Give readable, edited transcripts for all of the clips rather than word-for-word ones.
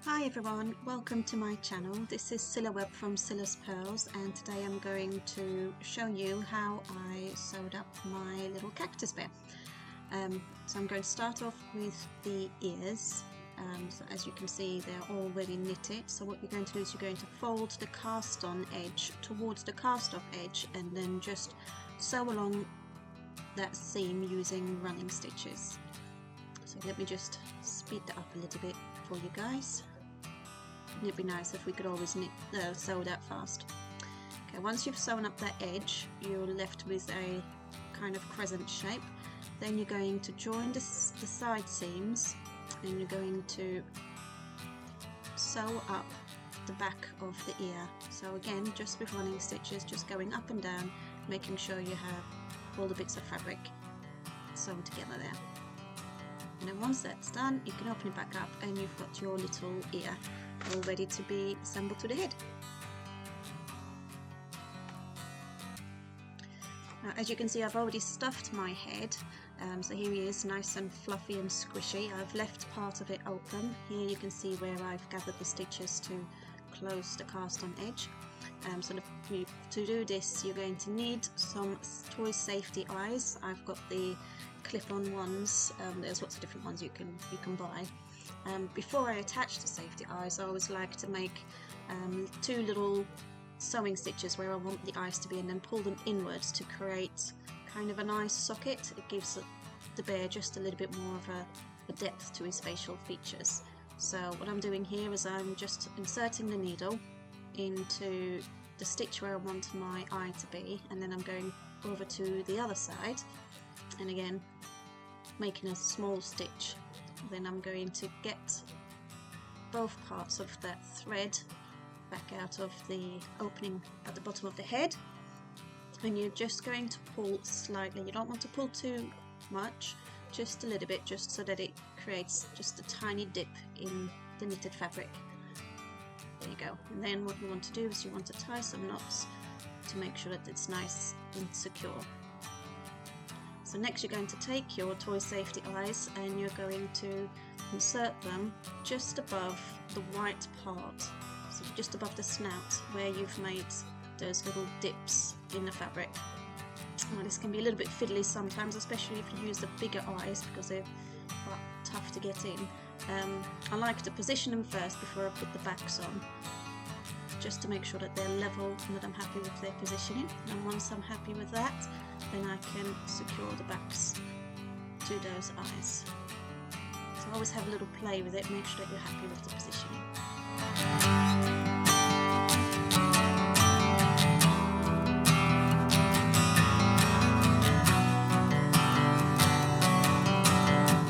Hi everyone, welcome to my channel. This is Cilla Webb from Cilla's Pearls, and today I'm going to show you how I sewed up my little cactus bear. So I'm going to start off with the ears. So as you can see, they're already knitted. So what you're going to do is you're going to fold the cast on edge towards the cast off edge and then just sew along that seam using running stitches. So let me just speed that up a little bit for you guys. It'd be nice if we could always sew that fast. Okay, once you've sewn up that edge, you're left with a kind of crescent shape. Then you're going to join the side seams and you're going to sew up the back of the ear. So again, just with running stitches, just going up and down, making sure you have all the bits of fabric sewn together there. And then once that's done, you can open it back up and you've got your little ear all ready to be assembled to the head. Now, as you can see, I've already stuffed my head, so here he is, nice and fluffy and squishy. I've left part of it open. Here you can see where I've gathered the stitches to close the cast on edge. So to do this, you're going to need some toy safety eyes. I've got the clip-on ones. There's lots of different ones you can buy. Before I attach the safety eyes, I always like to make two little sewing stitches where I want the eyes to be, and then pull them inwards to create kind of an eye socket. It gives the bear just a little bit more of a depth to his facial features. So what I'm doing here is I'm just inserting the needle into the stitch where I want my eye to be, and then I'm going over to the other side and again making a small stitch. Then I'm going to get both parts of that thread back out of the opening at the bottom of the head, and you're just going to pull slightly. You don't want to pull too much, just a little bit, just so that it creates just a tiny dip in the knitted fabric. There you go. And then what you want to do is you want to tie some knots to make sure that it's nice and secure. So next you're going to take your toy safety eyes and you're going to insert them just above the white part, so just above the snout where you've made those little dips in the fabric. Now this can be a little bit fiddly sometimes, especially if you use the bigger eyes because they're quite tough to get in. I like to position them first before I put the backs on, just to make sure that they're level and that I'm happy with their positioning. And once I'm happy with that, then I can secure the backs to those eyes. So always have a little play with it, make sure that you're happy with the positioning.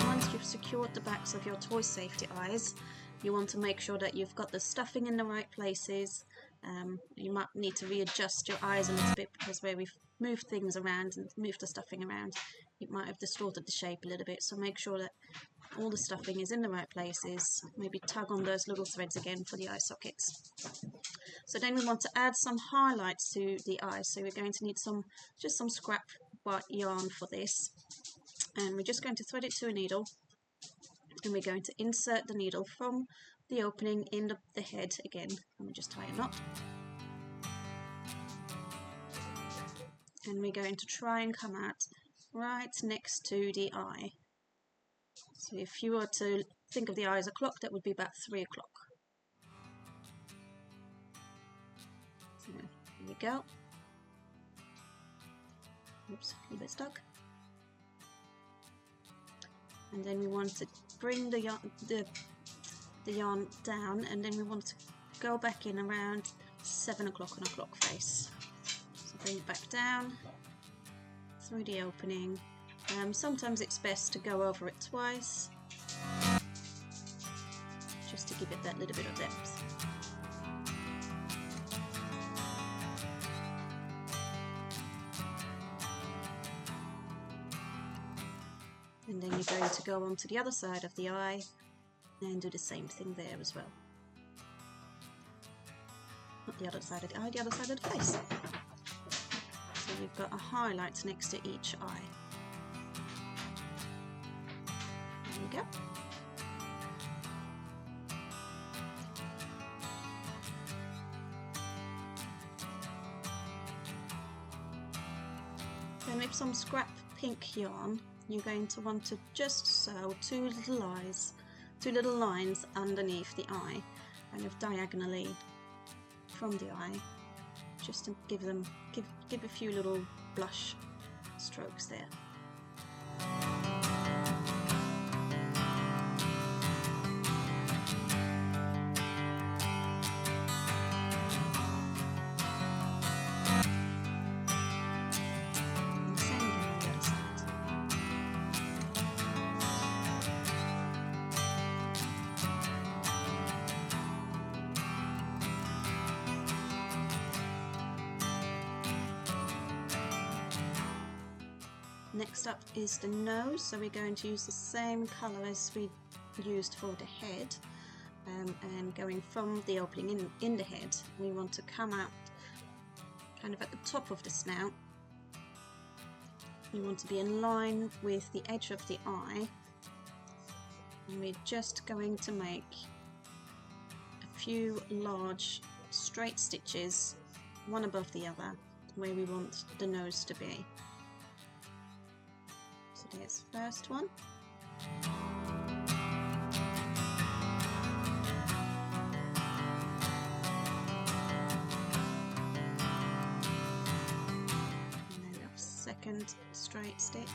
Once you've secured the backs of your toy safety eyes, you want to make sure that you've got the stuffing in the right places. You might need to readjust your eyes a little bit because where we've moved things around and moved the stuffing around, it might have distorted the shape a little bit. So make sure that all the stuffing is in the right places. Maybe tug on those little threads again for the eye sockets. So then we want to add some highlights to the eyes. So we're going to need just some scrap white yarn for this, and we're just going to thread it to a needle, and we're going to insert the needle from the opening in the head again, and we just tie a knot, and we're going to try and come out right next to the eye. So if you were to think of the eye as a clock, that would be about 3 o'clock. So here we go. Oops, a little bit stuck. And then we want to bring the yarn down, and then we want to go back in around 7 o'clock on a clock face. So bring it back down through the opening. Sometimes it's best to go over it twice, just to give it that little bit of depth. And then you're going to go on to the other side of the eye and do the same thing there as well. Not the other side of the eye, the other side of the face. So you've got a highlight next to each eye. There you go. with some scrap pink yarn, you're going to want to just sew two little lines underneath the eye, kind of diagonally from the eye, just to give a few little blush strokes there. Next up is the nose, so we're going to use the same colour as we used for the head, and going from the opening in the head, we want to come out kind of at the top of the snout. We want to be in line with the edge of the eye, and we're just going to make a few large straight stitches, one above the other, where we want the nose to be. So there's the first one. And then we have second straight stitch.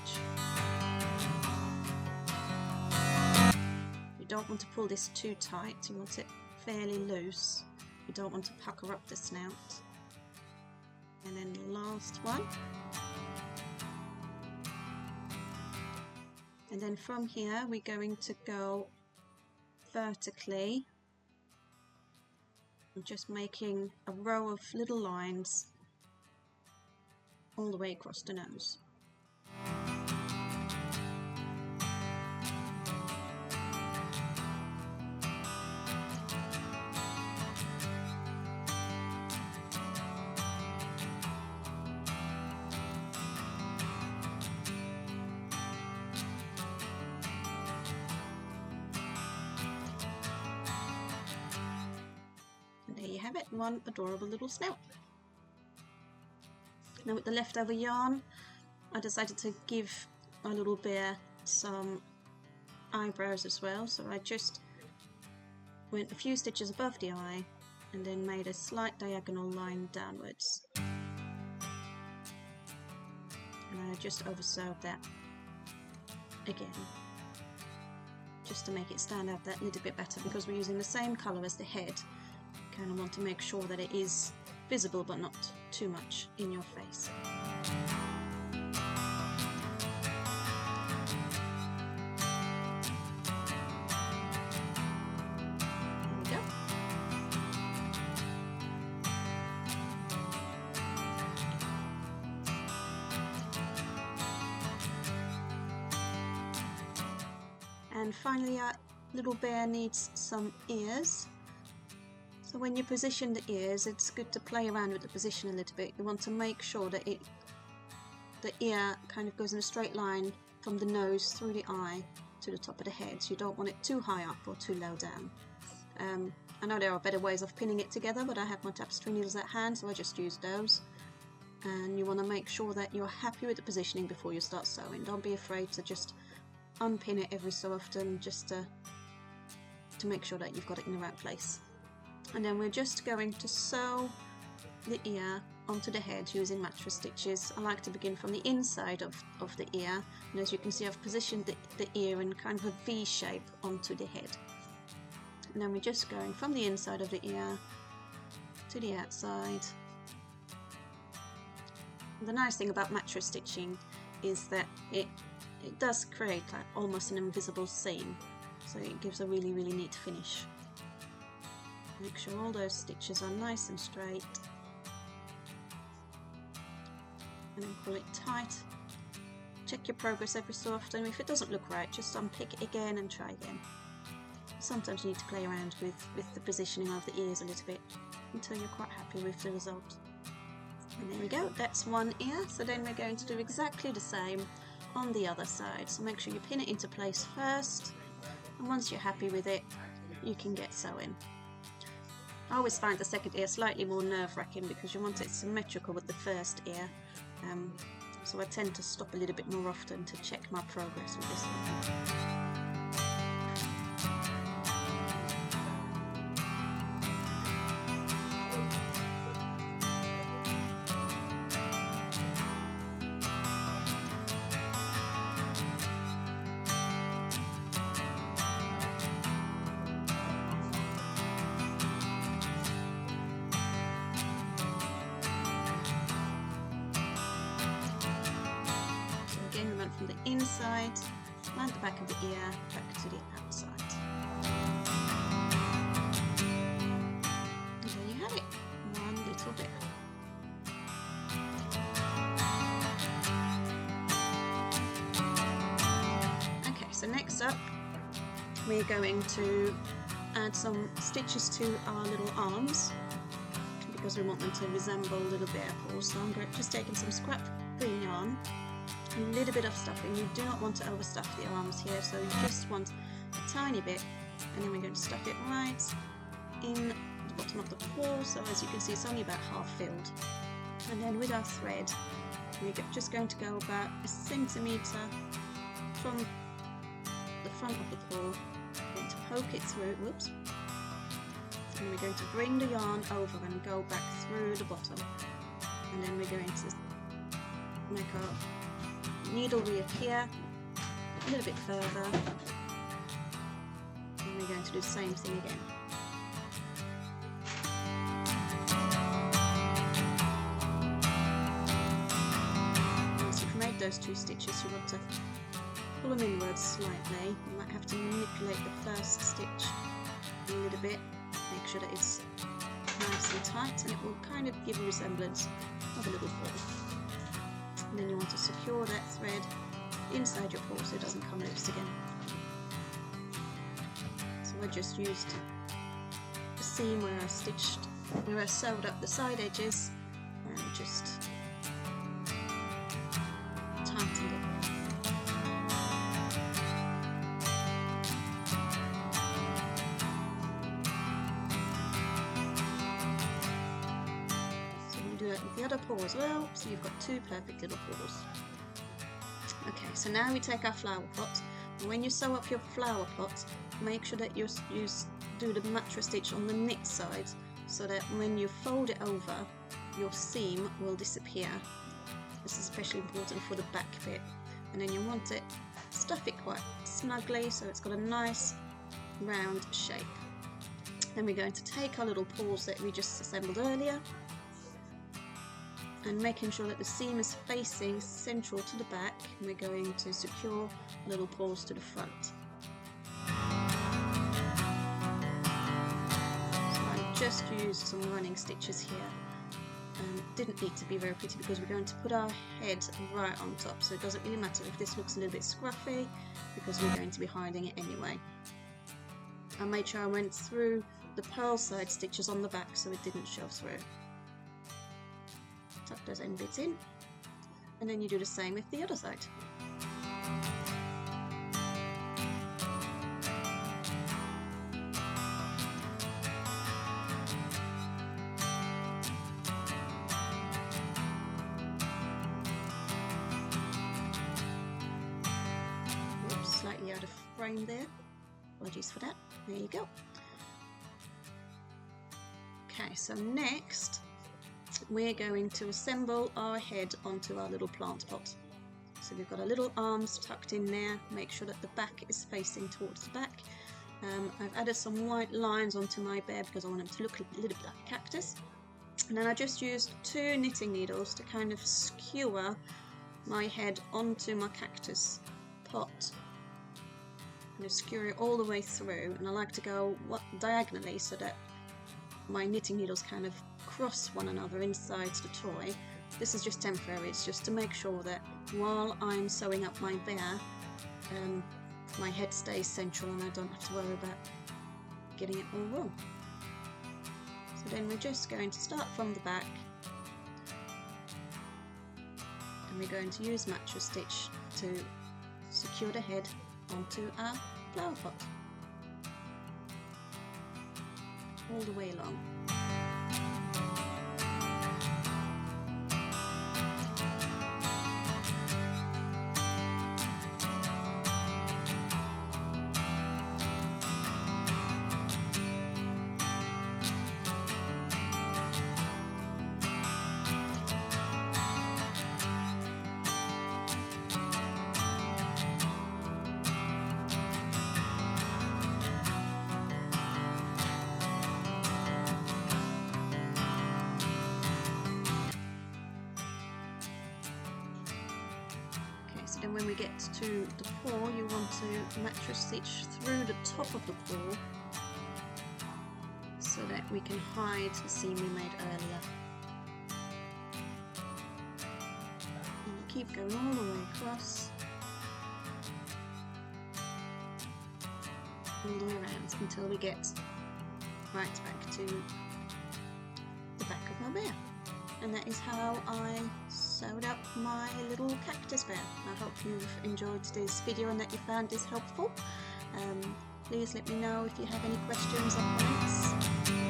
You don't want to pull this too tight, you want it fairly loose. You don't want to pucker up the snout. And then the last one. And then from here we're going to go vertically, and just making a row of little lines all the way across the nose. Have it, one adorable little snout. Now with the leftover yarn, I decided to give my little bear some eyebrows as well, so I just went a few stitches above the eye and then made a slight diagonal line downwards, and I just oversewed that again, just to make it stand out that little bit better, because we're using the same colour as the head. Kind of want to make sure that it is visible but not too much in your face. There we go. And finally our little bear needs some ears. So when you position the ears, it's good to play around with the position a little bit. You want to make sure that the ear kind of goes in a straight line from the nose through the eye to the top of the head. So you don't want it too high up or too low down. I know there are better ways of pinning it together, but I have my tapestry needles at hand, so I just use those. And you want to make sure that you're happy with the positioning before you start sewing. Don't be afraid to just unpin it every so often, just to make sure that you've got it in the right place. And then we're just going to sew the ear onto the head using mattress stitches. I like to begin from the inside of the ear, and as you can see I've positioned the ear in kind of a V shape onto the head. And then we're just going from the inside of the ear to the outside. The nice thing about mattress stitching is that it does create like almost an invisible seam, so it gives a really neat finish. Make sure all those stitches are nice and straight, and then pull it tight. Check your progress every so often. If it doesn't look right, just unpick it again and try again. Sometimes you need to play around with the positioning of the ears a little bit until you're quite happy with the result. And there we go, that's one ear. So then we're going to do exactly the same on the other side. So make sure you pin it into place first, and once you're happy with it, you can get sewing. I always find the second ear slightly more nerve-wracking because you want it symmetrical with the first ear. so I tend to stop a little bit more often to check my progress with this one. Again, we went from the inside, around the back of the ear, back to the outside. And there you have it, one little bit. Okay, so next up, we're going to add some stitches to our little arms because we want them to resemble little bear paws. So I'm just taking some scrap green yarn, a little bit of stuffing. You do not want to overstuff the arms here, so you just want a tiny bit, and then we're going to stuff it right in the bottom of the paw. So as you can see, it's only about half filled. And then with our thread, we're just going to go about 1 centimetre from the front of the paw. We're going to poke it through, whoops, and we're going to bring the yarn over and go back through the bottom, and then we're going to make our needle reappear a little bit further, and we're going to do the same thing again. Once you've made those 2 stitches, you want to pull them inwards slightly. You might have to manipulate the first stitch a little bit, make sure that it's nice and tight, and it will kind of give a resemblance of a little paw. And then you want to secure that thread inside your paw so it doesn't come loose again. So I just used the seam where I sewed up the side edges and just tightened it. With the other paw as well, so you've got 2 perfect little paws. Okay, so now we take our flower pot, and when you sew up your flower pot, make sure that you do the mattress stitch on the knit side, so that when you fold it over, your seam will disappear. This is especially important for the back bit. And then you want to stuff it quite snugly so it's got a nice round shape. Then we're going to take our little paws that we just assembled earlier, and making sure that the seam is facing central to the back, we're going to secure little paws to the front. So I just used some running stitches here, and didn't need to be very pretty because we're going to put our head right on top, so it doesn't really matter if this looks a little bit scruffy because we're going to be hiding it anyway. I made sure I went through the purl side stitches on the back so it didn't show through. Tuck those end bits in, and then you do the same with the other side. Oops, slightly out of frame there. Apologies for that. There you go. Okay, so next we're going to assemble our head onto our little plant pot. So we've got our little arms tucked in there. Make sure that the back is facing towards the back. I've added some white lines onto my bear because I want them to look a little bit like a cactus. And then I just used 2 knitting needles to kind of skewer my head onto my cactus pot. I'm going to skewer it all the way through, and I like to go diagonally so that my knitting needles kind of cross one another inside the toy. This is just temporary, it's just to make sure that while I'm sewing up my bear, my head stays central and I don't have to worry about getting it all wrong. So then we're just going to start from the back, and we're going to use mattress stitch to secure the head onto our flower pot all the way along. then when we get to the paw, you want to mattress stitch through the top of the paw so that we can hide the seam we made earlier. And keep going all the way across, all the way around until we get right back to the back of our bear. And that is how I sewed up my little cactus bear. I hope you've enjoyed this video and that you found this helpful. Please let me know if you have any questions or comments.